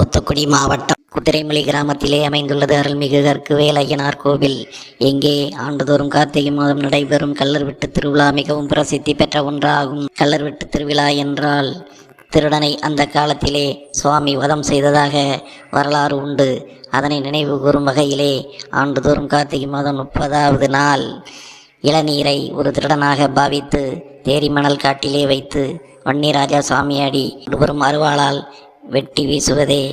தூத்துக்குடி மாவட்டம் குதிரைமலை கிராமத்திலே அமைந்துள்ளது அருள்மிகு கற்குவேல் ஐயனார் கோவில். இங்கே ஆண்டுதோறும் கார்த்திகை மாதம் நடைபெறும் கள்ளர்வெட்டு திருவிழா மிகவும் பிரசித்தி பெற்ற ஒன்றாகும். கள்ளர்வெட்டு திருவிழா என்றால் திருடனை அந்த காலத்திலே சுவாமி வதம் செய்ததாக வரலாறு உண்டு. அதனை நினைவு கூறும் வகையிலே ஆண்டுதோறும் கார்த்திகை மாதம் 30வது நாள் இளநீரை ஒரு திருடனாக பாவித்து தேரிமணல் காட்டிலே வைத்து வன்னிராஜா சாமியாடி ஒருவரும் அருவாளால் வெட்டி வீசுவதே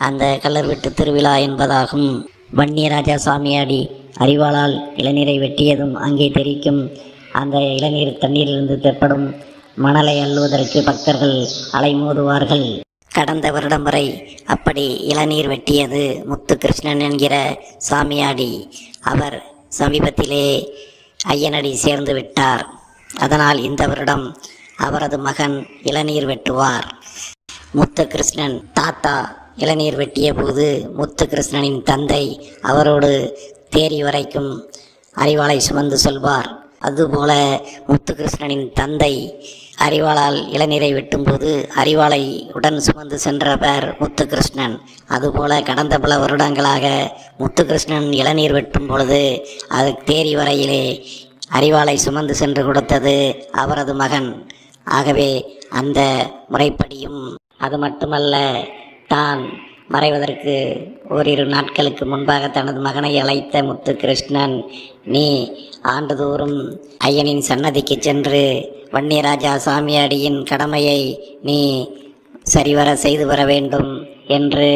அந்த கள்ளர்வெட்டு திருவிழா என்பதாகும். வன்னியராஜா சாமியாடி அரிவாளால் இளநீரை வெட்டியதும் அங்கே தெரிக்கும் அந்த இளநீர் தண்ணீரிலிருந்து தெற்படும் மணலை அள்ளுவதற்கு பக்தர்கள் அலைமோதுவார்கள். கடந்த வருடம் வரை அப்படி இளநீர் வெட்டியது முத்துகிருஷ்ணன் என்கிற சாமியாடி. அவர் சமீபத்திலே ஐயனடி சேர்ந்து விட்டார். அதனால் இந்த வருடம் அவரது மகன் இளநீர் வெட்டுவார். முத்துகிருஷ்ணன் தாத்தா இளநீர் வெட்டிய போது முத்துகிருஷ்ணனின் தந்தை அவரோடு தேரி வரைக்கும் அரிவாளை சுமந்து செல்வார். அதுபோல முத்துகிருஷ்ணனின் தந்தை அரிவாளால் இளநீரை வெட்டும்போது அரிவாளை உடன் சுமந்து சென்றவர் முத்துகிருஷ்ணன். அதுபோல கடந்த பல வருடங்களாக முத்துகிருஷ்ணன் இளநீர் வெட்டும் பொழுது அது தேரி வரையிலே அரிவாளை சுமந்து சென்று கொடுத்தது அவரது மகன். ஆகவே அந்த முறைப்படியும் அது மட்டுமல்ல, தான் மறைவதற்கு ஓரிரு நாட்களுக்கு முன்பாக தனது மகனை அழைத்த முத்துகிருஷ்ணன், நீ ஆண்டுதோறும் ஐயனின் சன்னதிக்கு சென்று வன்னியராஜா சாமியாடியின் கடமையை நீ சரிவர செய்து வர வேண்டும் என்று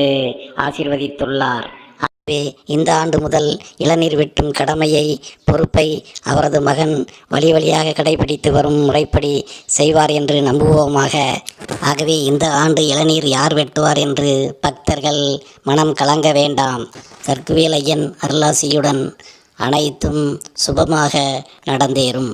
ஆசீர்வதித்துள்ளார். ஆகவே இந்த ஆண்டு முதல் இளநீர் வெட்டும் கடமையை பொறுப்பை அவரது மகன் வழி வழியாக கடைபிடித்து வரும் முறைப்படி செய்வார் என்று நம்புவோமாக. ஆகவே இந்த ஆண்டு இளநீர் யார் வெட்டுவார் என்று பக்தர்கள் மனம் கலங்க வேண்டாம். கற்குவேல் ஐயன் அருளாசியுடன் அனைத்தும் சுபமாக நடந்தேறும்.